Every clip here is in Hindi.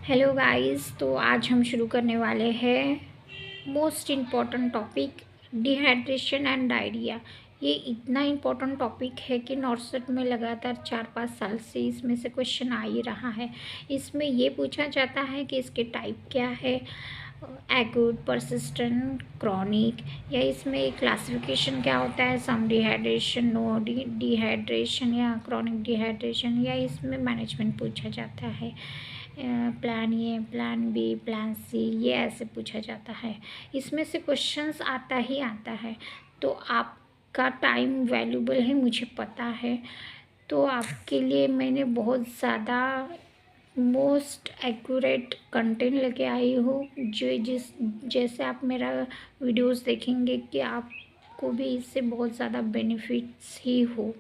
हेलो गाइस, तो आज हम शुरू करने वाले हैं most important topic dehydration and diarrhoea. ये इतना इम्पोर्टेंट टॉपिक है कि नॉर्सेट में लगातार 4-5 साल से इसमें से क्वेश्चन आ ही रहा है। इसमें ये पूछा जाता है कि इसके टाइप क्या है, एक्यूट, परसिस्टेंट, क्रॉनिक, या इसमें क्लासिफिकेशन क्या होता है, सम डिहाइड्रेशन, नो डिहाइड्रेशन या क्रॉनिक डिहाइड्रेशन, या इसमें मैनेजमेंट पूछा जाता है। Plan A, plan B, plan C, ये ऐसे पूछा जाता है। इसमें से क्वेश्चंस आता ही आता है। तो आपका टाइम वैल्यूबल है, मुझे पता है। तो आपके लिए मैंने बहुत ज़्यादा मोस्ट एक्यूरेट कंटेंट लेके आई हूँ, जैसे आप मेरा वीडियोस देखेंगे कि आपको भी इससे बहुत ज़्यादा बेनिफिट्स ही हो।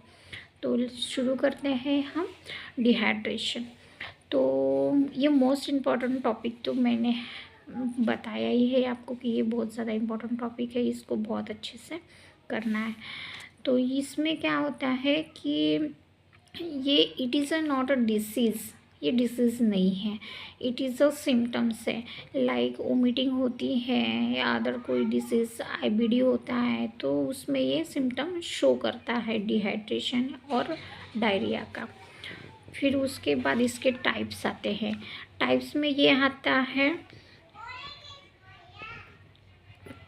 तो शुरू करते हैं हम डिहाइड्रेशन। तो ये मोस्ट इम्पॉर्टेंट टॉपिक तो मैंने बताया ही है आपको कि ये बहुत ज़्यादा इम्पॉर्टेंट टॉपिक है, इसको बहुत अच्छे से करना है। तो इसमें क्या होता है कि ये it is not a disease, ये डिसीज़ नहीं है, इट इज़ अ सिम्टम्स है। लाइक वोमिटिंग होती है या अदर कोई डिसीज़, आईबीडी होता है, तो उसमें ये सिम्टम शो करता है डिहाइड्रेशन और डायरिया का। फिर उसके बाद इसके टाइप्स आते हैं। टाइप्स में ये आता है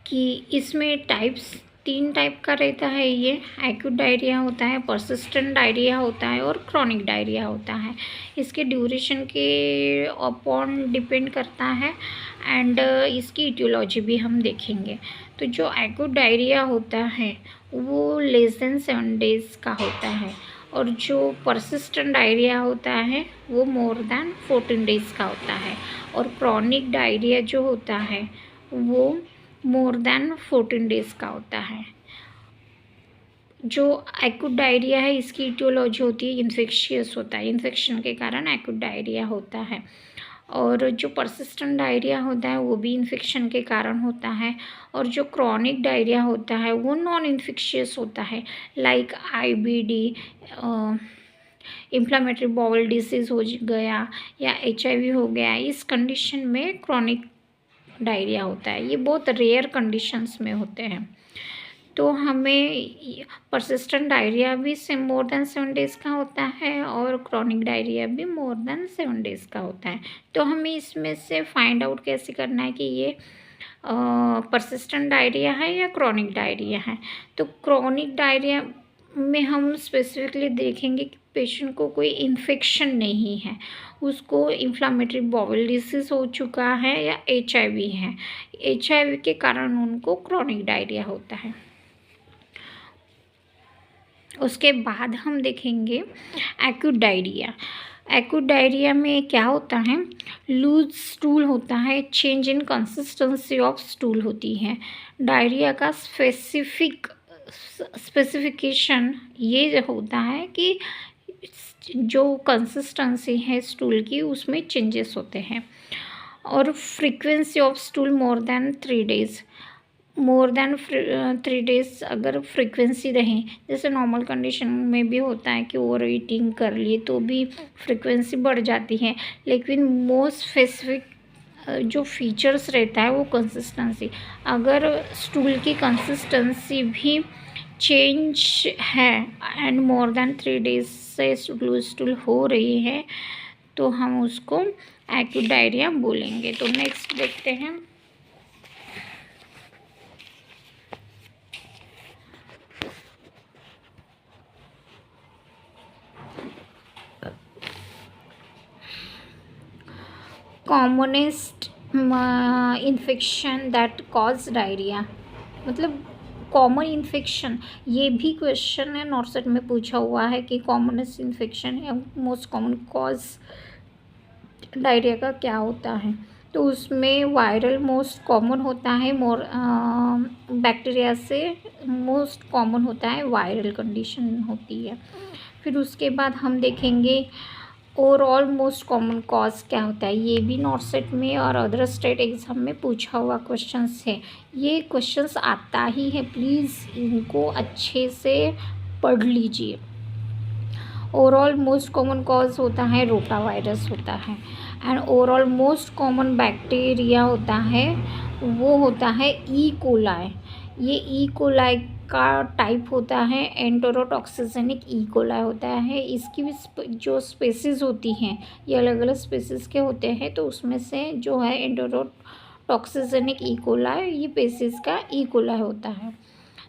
कि इसमें टाइप्स 3 टाइप का रहता है। ये एक्यूट डायरिया होता है, परसिस्टेंट डायरिया होता है और क्रॉनिक डायरिया होता है। इसके ड्यूरेशन के अपॉन डिपेंड करता है एंड इसकी इटियोलॉजी भी हम देखेंगे। तो जो एक्यूट डायरिया होता है वो लेस देन 7 डेज़ का होता है, और जो परसिस्टेंट डायरिया होता है वो मोर देन 14 डेज़ का होता है, और क्रॉनिक डायरिया जो होता है वो मोर देन 14 डेज़ का होता है। जो एक्यूट डायरिया है इसकी इटियोलॉजी होती है इन्फेक्शियस होता है, इन्फेक्शन के कारण एक्यूट डायरिया होता है। और जो परसिस्टेंट डायरिया होता है वो भी इन्फेक्शन के कारण होता है, और जो क्रॉनिक डायरिया होता है वो नॉन इन्फेक्शियस होता है। Like IBD, inflammatory bowel disease हो गया या एचआईवी हो गया, इस कंडीशन में क्रॉनिक डायरिया होता है। ये बहुत रेयर कंडीशंस में होते हैं। तो हमें परसिस्टेंट डायरिया भी मोर देन 7 डेज़ का होता है और क्रॉनिक डायरिया भी मोर देन 7 डेज़ का होता है। तो हमें इसमें से फाइंड आउट कैसे करना है कि ये परसिस्टेंट डायरिया है या क्रॉनिक डायरिया है। तो क्रॉनिक डायरिया में हम स्पेसिफिकली देखेंगे कि पेशेंट को कोई इन्फेक्शन नहीं है, उसको इन्फ्लामेटरी बाउल डिसीज़ हो चुका है या एचआईवी है, एचआईवी के कारण उनको क्रॉनिक डायरिया होता है। उसके बाद हम देखेंगे एक्यूट डायरिया। एक्यूट डायरिया में क्या होता है, लूज स्टूल होता है, change in consistency of stool होती है। डायरिया का स्पेसिफिकेशन ये होता है कि जो कंसिस्टेंसी है स्टूल की उसमें चेंजेस होते हैं, और frequency of stool more than 3 days, more than 3 days अगर फ्रीक्वेंसी रहें, जैसे नॉर्मल कंडीशन में भी होता है कि ओवर ईटिंग कर लिए तो भी फ्रीक्वेंसी बढ़ जाती है, लेकिन मोस्ट स्पेसिफिक जो फीचर्स रहता है वो कंसिस्टेंसी। अगर स्टूल की कंसिस्टेंसी भी चेंज है एंड मोर देन 3 डेज से स्टूल हो रही है तो हम उसको एक्यूट डायरिया बोलेंगे। तो नेक्स्ट देखते हैं commonest infection that cause diarrhoea, मतलब कॉमन इन्फेक्शन। ये भी क्वेश्चन है नॉर्सेट में पूछा हुआ है कि कॉमनेस्ट इन्फेक्शन या मोस्ट कॉमन कॉज डायरिया का क्या होता है। तो उसमें वायरल मोस्ट कॉमन होता है, बैक्टीरिया से मोस्ट कॉमन होता है, वायरल कंडीशन होती है। फिर उसके बाद हम देखेंगे ओवरऑल मोस्ट कॉमन कॉज क्या होता है। ये भी नॉर्सेट में और अदर स्टेट एग्ज़ाम में पूछा हुआ क्वेश्चंस है। ये क्वेश्चंस आता ही है, प्लीज़ इनको अच्छे से पढ़ लीजिए। ओवरऑल मोस्ट कॉमन कॉज होता है रोटा वायरस होता है, and overall most common bacteria होता है वो होता है ई कोलाई। ये ई कोलाई का टाइप होता है एंटेरोटॉक्सिजेनिक ई कोलाई होता है। इसकी भी जो स्पेसीज होती हैं ये अलग अलग स्पेसीज के होते हैं, तो उसमें से जो है एंटेरोटॉक्सिजेनिक ई कोलाई ये स्पेसीज का ई कोलाई होता है।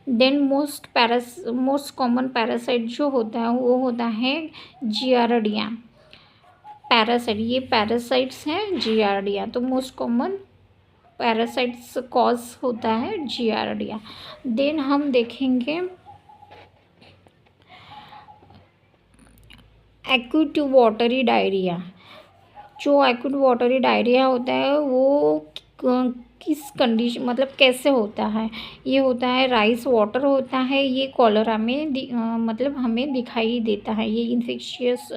देन मोस्ट कॉमन पैरासाइट जो होता है वो होता है जियार्डिया पैरासाइट। ये पैरासाइट्स हैं जियार्डिया, तो मोस्ट कॉमन पैरासाइट्स कॉज होता है जियार्डिया। देन हम देखेंगे एक्यूट वाटरी डायरिया। जो एक्यूट वाटरी डायरिया होता है वो किस कंडीशन मतलब कैसे होता है, ये होता है राइस वाटर होता है। ये कॉलरा में मतलब हमें दिखाई देता है। ये इन्फेक्शियस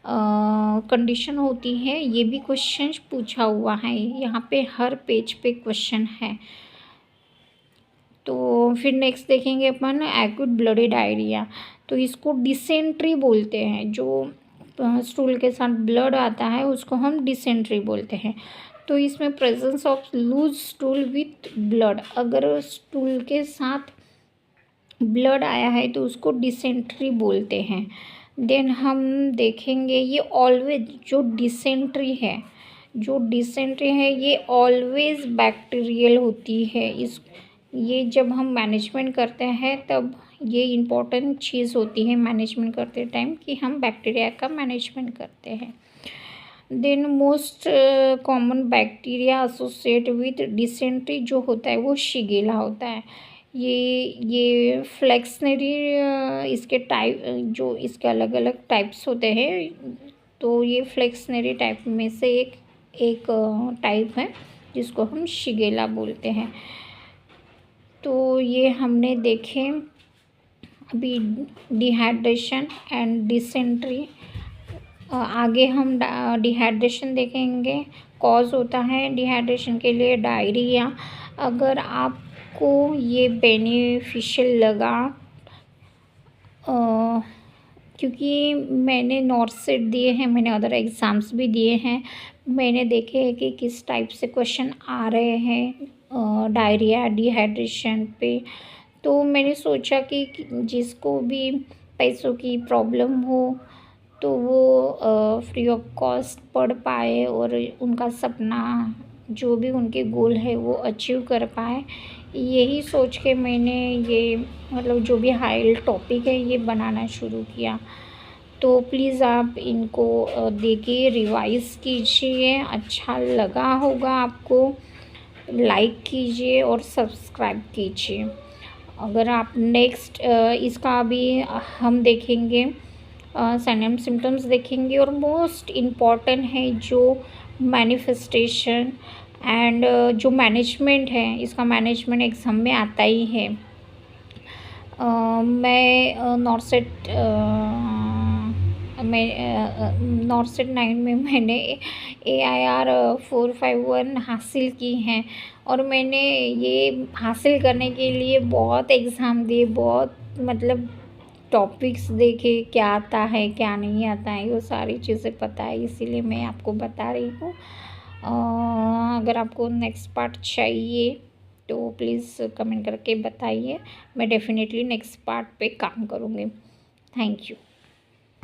कंडीशन होती है। ये भी क्वेश्चन पूछा हुआ है, यहाँ पे हर पेज पे क्वेश्चन है। तो फिर नेक्स्ट देखेंगे अपन एक्यूट ब्लडी डायरिया। तो इसको डिसेंट्री बोलते हैं। जो स्टूल के साथ ब्लड आता है उसको हम डिसेंट्री बोलते हैं। तो इसमें presence of loose stool with blood, अगर स्टूल के साथ ब्लड आया है तो उसको डिसेंट्री बोलते हैं। देन हम देखेंगे ये ऑलवेज जो डिसेंट्री है ये ऑलवेज बैक्टीरियल होती है। ये जब हम मैनेजमेंट करते हैं तब ये इम्पोर्टेंट चीज़ होती है मैनेजमेंट करते टाइम कि हम बैक्टीरिया का मैनेजमेंट करते हैं। Then most common bacteria associate with dysentery जो होता है वो शिगेला होता है। ये फ्लेक्सनरी इसके टाइप जो इसके अलग अलग टाइप्स होते हैं, तो ये फ्लेक्सनरी टाइप में से एक टाइप है जिसको हम शिगेला बोलते हैं। तो ये हमने देखे अभी डिहाइड्रेशन एंड डिसेंट्री। आगे हम डिहाइड्रेशन देखेंगे। कॉज होता है डिहाइड्रेशन के लिए डायरिया। अगर आपको ये बेनिफिशियल लगा क्योंकि मैंने नॉर्थ सेट दिए हैं, मैंने अदर एग्ज़ाम्स भी दिए हैं, मैंने देखे हैं कि किस टाइप से क्वेश्चन आ रहे हैं डायरिया डिहाइड्रेशन पे। तो मैंने सोचा कि जिसको भी पैसों की प्रॉब्लम हो तो वो फ्री ऑफ कॉस्ट पढ़ पाए और उनका सपना जो भी उनके गोल है वो अचीव कर पाए। यही सोच के मैंने ये मतलब जो भी हाई टॉपिक है ये बनाना शुरू किया। तो प्लीज़ आप इनको देखिए, रिवाइज़ कीजिए। अच्छा लगा होगा आपको, लाइक कीजिए और सब्सक्राइब कीजिए। अगर आप नेक्स्ट इसका भी हम देखेंगे साइन सिम्टम्स देखेंगे, और मोस्ट इम्पॉर्टेंट है जो मैनिफेस्टेशन एंड जो मैनेजमेंट है, इसका मैनेजमेंट एग्ज़ाम में आता ही है। मैं नॉर्थ सेट 9 में मैंने AIR 451 हासिल की हैं, और मैंने ये हासिल करने के लिए बहुत एग्ज़ाम दिए, बहुत मतलब टॉपिक्स देखे, क्या आता है क्या नहीं आता है, वो सारी चीज़ें पता है, इसीलिए मैं आपको बता रही हूँ। अगर आपको नेक्स्ट पार्ट चाहिए तो प्लीज़ कमेंट करके बताइए, मैं डेफिनेटली नेक्स्ट पार्ट पे काम करूँगी। Thank you.